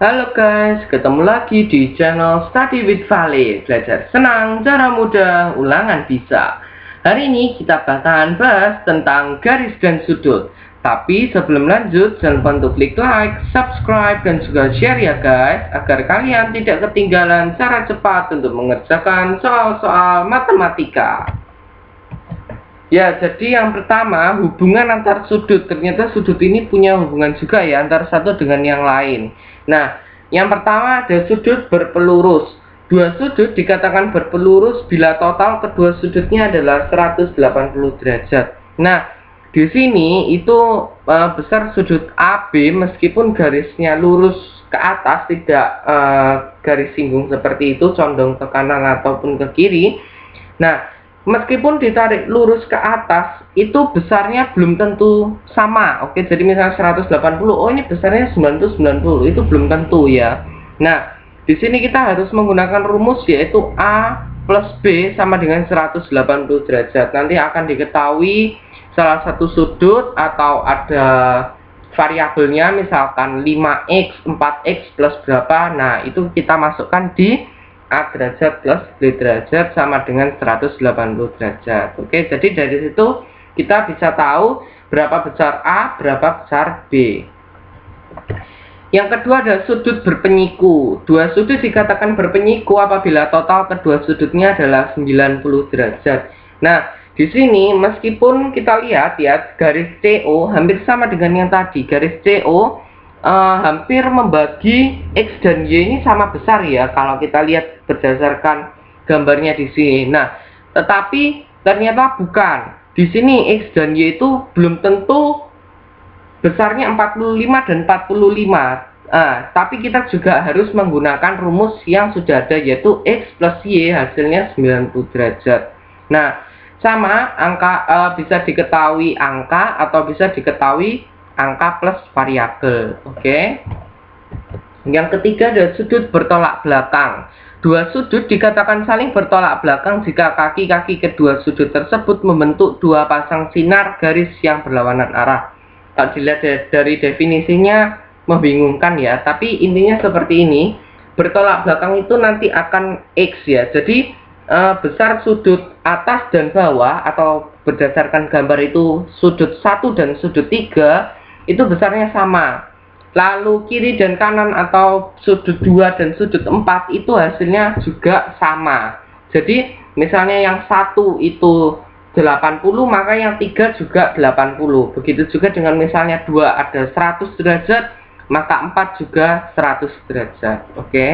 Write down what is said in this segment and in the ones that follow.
Halo guys, ketemu lagi di channel Study with Vale. Belajar senang, cara mudah, ulangan bisa. Hari ini kita bakalan bahas tentang garis dan sudut. Tapi sebelum lanjut, jangan lupa untuk klik like, subscribe, dan juga share ya guys, agar kalian tidak ketinggalan cara cepat untuk mengerjakan soal-soal matematika. Ya, jadi yang pertama, hubungan antar sudut. Ternyata sudut ini punya hubungan juga ya, antara satu dengan yang lain. Nah, yang pertama ada sudut berpelurus. Dua sudut dikatakan berpelurus bila total kedua sudutnya adalah 180 derajat. Nah, di sini itu besar sudut AB meskipun garisnya lurus ke atas, tidak garis singgung seperti itu, condong ke kanan ataupun ke kiri. Nah, meskipun ditarik lurus ke atas, itu besarnya belum tentu sama. Oke, jadi misalnya 180, oh ini besarnya 90, itu belum tentu ya. Nah, di sini kita harus menggunakan rumus yaitu A plus B sama dengan 180 derajat. Nanti akan diketahui salah satu sudut atau ada variabelnya, misalkan 5x, 4x plus berapa. Nah, itu kita masukkan di A derajat plus B derajat sama dengan 180 derajat. Oke, jadi dari situ kita bisa tahu berapa besar A, berapa besar B. Yang kedua ada sudut berpenyiku. Dua sudut dikatakan berpenyiku apabila total kedua sudutnya adalah 90 derajat. Nah, di sini meskipun kita lihat ya, garis CO hampir sama dengan yang tadi. Garis CO hampir membagi X dan Y ini sama besar ya, kalau kita lihat berdasarkan gambarnya di sini. Nah, tetapi ternyata bukan. Di sini X dan Y itu belum tentu besarnya 45 dan 45. Tapi kita juga harus menggunakan rumus yang sudah ada, yaitu X plus Y hasilnya 90 derajat. Nah, sama angka bisa diketahui angka atau bisa diketahui angka plus variabel. Oke. Yang ketiga ada sudut bertolak belakang. Dua sudut dikatakan saling bertolak belakang jika kaki-kaki kedua sudut tersebut membentuk dua pasang sinar garis yang berlawanan arah. Kalau dilihat dari definisinya membingungkan ya, tapi intinya seperti ini. Bertolak belakang itu nanti akan X ya. Jadi besar sudut atas dan bawah, atau berdasarkan gambar itu sudut 1 dan sudut 3 itu besarnya sama. Lalu kiri dan kanan atau sudut 2 dan sudut 4 itu hasilnya juga sama. Jadi misalnya yang 1 itu 80, maka yang 3 juga 80. Begitu juga dengan misalnya 2 ada 100 derajat, maka 4 juga 100 derajat. Oke.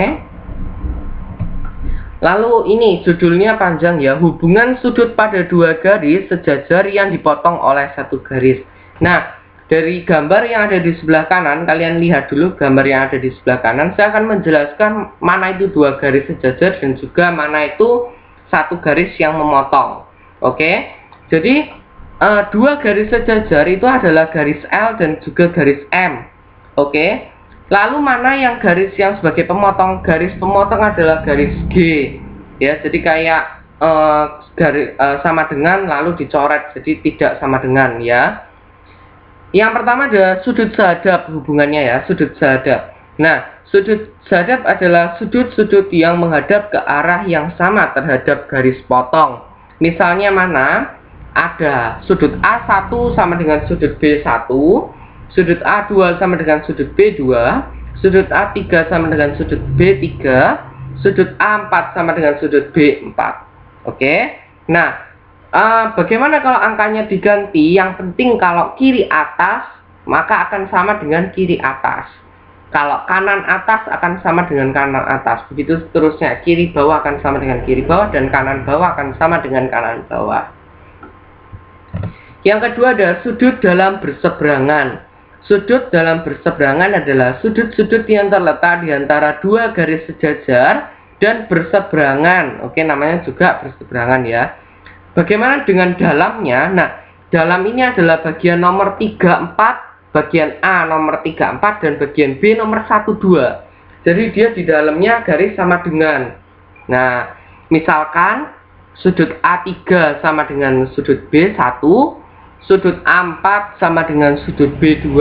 Lalu ini judulnya panjang ya, hubungan sudut pada dua garis sejajar yang dipotong oleh satu garis. Nah, dari gambar yang ada di sebelah kanan, kalian lihat dulu gambar yang ada di sebelah kanan. Saya akan menjelaskan mana itu dua garis sejajar dan juga mana itu satu garis yang memotong. Oke, jadi dua garis sejajar itu adalah garis L dan juga garis M. Oke, lalu mana yang garis yang sebagai pemotong? Garis pemotong adalah garis G. Ya, jadi kayak garis sama dengan lalu dicoret, jadi tidak sama dengan ya. Yang pertama ada sudut sahadap hubungannya ya, sudut sahadap. Nah, sudut sahadap adalah sudut-sudut yang menghadap ke arah yang sama terhadap garis potong. Misalnya mana? Ada sudut A1 sama dengan sudut B1, sudut A2 sama dengan sudut B2, sudut A3 sama dengan sudut B3, sudut A4 sama dengan sudut B4. Oke. Nah, bagaimana kalau angkanya diganti? Yang penting kalau kiri atas maka akan sama dengan kiri atas, kalau kanan atas akan sama dengan kanan atas, begitu seterusnya. Kiri bawah akan sama dengan kiri bawah, dan kanan bawah akan sama dengan kanan bawah. Yang kedua ada sudut dalam berseberangan. Sudut dalam berseberangan adalah sudut-sudut yang terletak di antara dua garis sejajar dan berseberangan. Oke, namanya juga berseberangan ya. Bagaimana dengan dalamnya? Nah, dalam ini adalah bagian nomor 34, bagian A nomor 34, dan bagian B nomor 12. Jadi dia di dalamnya garis sama dengan. Nah, misalkan sudut A3 sama dengan sudut B1, sudut A4 sama dengan sudut B2.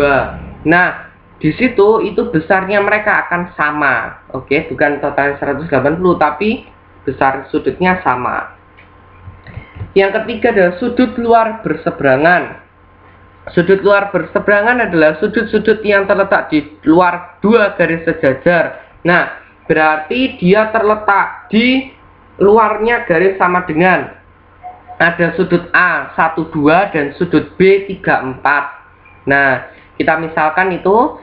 Nah, di situ itu besarnya mereka akan sama. Oke, bukan total 180 tapi besar sudutnya sama. Yang ketiga adalah sudut luar berseberangan. Sudut luar berseberangan adalah sudut-sudut yang terletak di luar dua garis sejajar. Nah, berarti dia terletak di luarnya garis sama dengan ada sudut A 12 dan sudut B 34. Nah, kita misalkan itu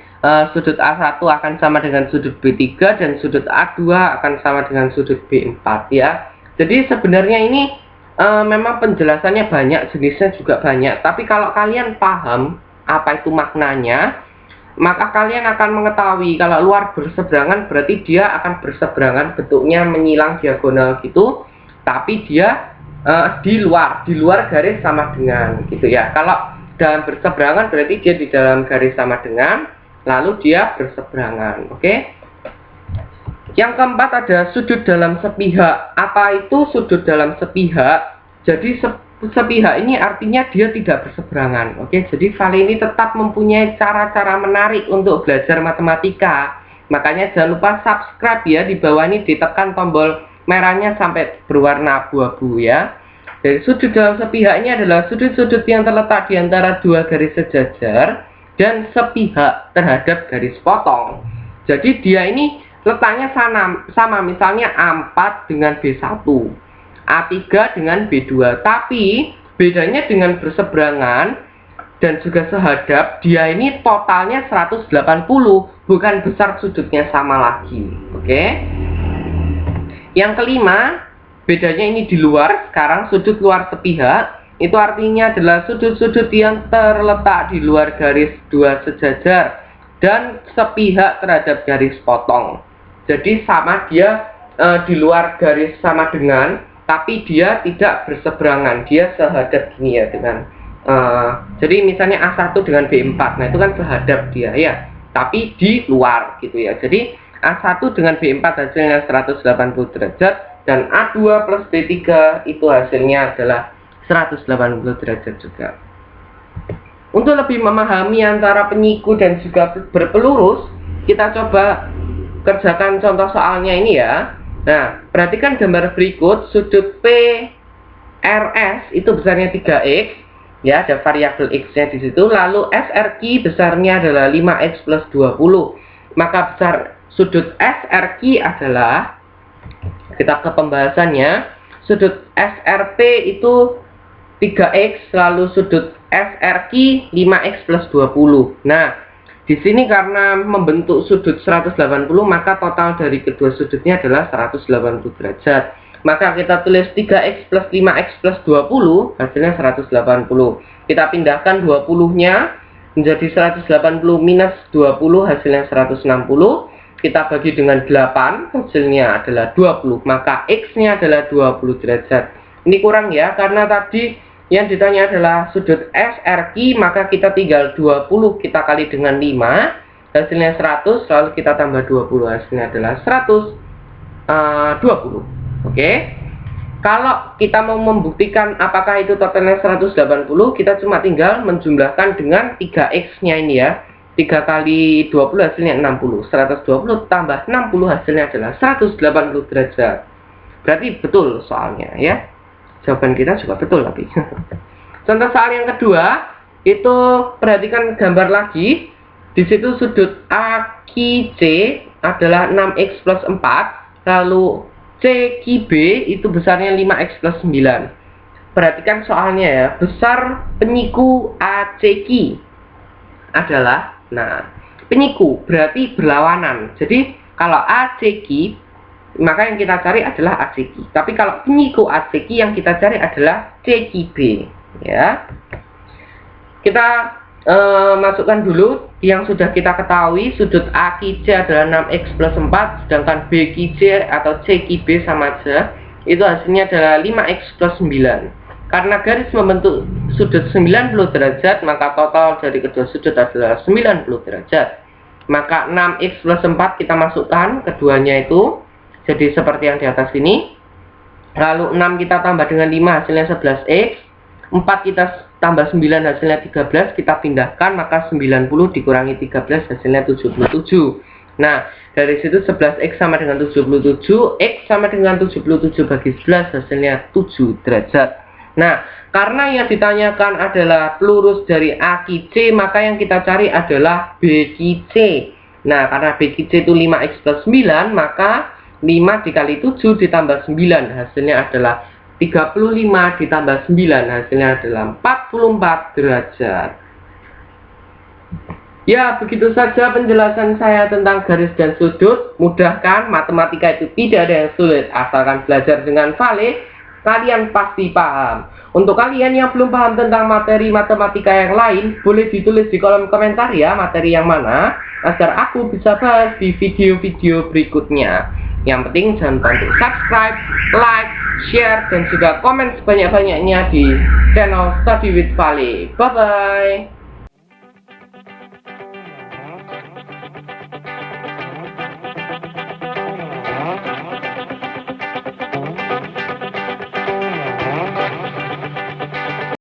sudut A1 akan sama dengan sudut B3 dan sudut A2 akan sama dengan sudut B4 ya. Jadi sebenarnya ini memang penjelasannya banyak, jenisnya juga banyak. Tapi kalau kalian paham apa itu maknanya, maka kalian akan mengetahui kalau luar berseberangan berarti dia akan berseberangan, bentuknya menyilang diagonal gitu, tapi dia di luar garis sama dengan gitu ya. Kalau dalam berseberangan berarti dia di dalam garis sama dengan, lalu dia berseberangan. Oke. Yang keempat ada sudut dalam sepihak. Apa itu sudut dalam sepihak? Jadi sepihak ini artinya dia tidak berseberangan. Oke, jadi Vale ini tetap mempunyai cara-cara menarik untuk belajar matematika. Makanya jangan lupa subscribe ya, di bawah ini ditekan tombol merahnya sampai berwarna abu-abu ya. Jadi sudut dalam sepihak ini adalah sudut-sudut yang terletak di antara dua garis sejajar dan sepihak terhadap garis potong. Jadi dia ini letaknya sama, misalnya A4 dengan B1, A3 dengan B2, tapi bedanya dengan berseberangan dan juga sehadap, dia ini totalnya 180, bukan besar sudutnya sama lagi. Oke. Yang kelima, bedanya ini di luar. Sekarang sudut luar sepihak itu artinya adalah sudut-sudut yang terletak di luar garis dua sejajar dan sepihak terhadap garis potong. Jadi sama, dia di luar garis sama dengan, tapi dia tidak berseberangan, dia sehadap gini ya dengan jadi misalnya A1 dengan B4, nah itu kan sehadap dia ya, tapi di luar gitu ya. Jadi A1 dengan B4 hasilnya 180 derajat dan A2 plus B3 itu hasilnya adalah 180 derajat juga. Untuk lebih memahami antara penyiku dan juga berpelurus, kita coba kerjakan contoh soalnya ini ya. Nah, perhatikan gambar berikut. Sudut PRS itu besarnya 3x ya, ada variabel x-nya di situ. Lalu SRQ besarnya adalah 5x plus 20. Maka besar sudut SRQ adalah, kita ke pembahasannya, sudut SRP itu 3x, lalu sudut SRQ 5x plus 20. Nah, di sini karena membentuk sudut 180, maka total dari kedua sudutnya adalah 180 derajat. Maka kita tulis 3x plus 5x plus 20, hasilnya 180. Kita pindahkan 20-nya menjadi 180 minus 20, hasilnya 160. Kita bagi dengan 8, hasilnya adalah 20. Maka x-nya adalah 20 derajat. Ini kurang ya, karena tadi yang ditanya adalah sudut SRQ, maka kita tinggal 20 kita kali dengan 5, hasilnya 100, lalu kita tambah 20, hasilnya adalah 120. Oke. Kalau kita mau membuktikan apakah itu totalnya 180, kita cuma tinggal menjumlahkan dengan 3x-nya ini ya. 3 kali 20 hasilnya 60. 120 tambah 60 hasilnya adalah 180 derajat. Berarti betul soalnya ya. Jawaban kita juga betul tapi. Contoh soal yang kedua, itu perhatikan gambar lagi. Di situ sudut AQC adalah 6x plus 4, lalu CQB itu besarnya 5x plus 9. Perhatikan soalnya ya, besar penyiku ACQ adalah, nah, penyiku berarti berlawanan. Jadi kalau ACQ, maka yang kita cari adalah ACQ. Tapi kalau penyiku ACQ, yang kita cari adalah CQB ya. Kita masukkan dulu yang sudah kita ketahui. Sudut AQC adalah 6x plus 4, sedangkan BQC atau CQB sama aja, itu hasilnya adalah 5x plus 9. Karena garis membentuk sudut 90 derajat, maka total dari kedua sudut adalah 90 derajat. Maka 6x plus 4 kita masukkan keduanya itu, jadi seperti yang di atas ini. Lalu 6 kita tambah dengan 5, hasilnya 11x. 4 kita tambah 9 hasilnya 13, kita pindahkan, maka 90 dikurangi 13 hasilnya 77. Nah, dari situ 11x sama dengan 77, x sama dengan 77 bagi 11 hasilnya 7 derajat. Nah, karena yang ditanyakan adalah pelurus dari AQC, maka yang kita cari adalah BQC. Nah, karena BQC itu 5x plus 9, maka 5 dikali 7 ditambah 9 hasilnya adalah 35 ditambah 9 hasilnya adalah 44 derajat. Ya, begitu saja penjelasan saya tentang garis dan sudut. Mudah kan? Matematika itu tidak ada yang sulit, asalkan belajar dengan valid, kalian pasti paham. Untuk kalian yang belum paham tentang materi matematika yang lain, boleh ditulis di kolom komentar ya, materi yang mana, agar aku bisa bahas di video-video berikutnya. Yang penting jangan lupa untuk subscribe, like, share, dan juga komen sebanyak-banyaknya di channel Study with Vale. Bye-bye.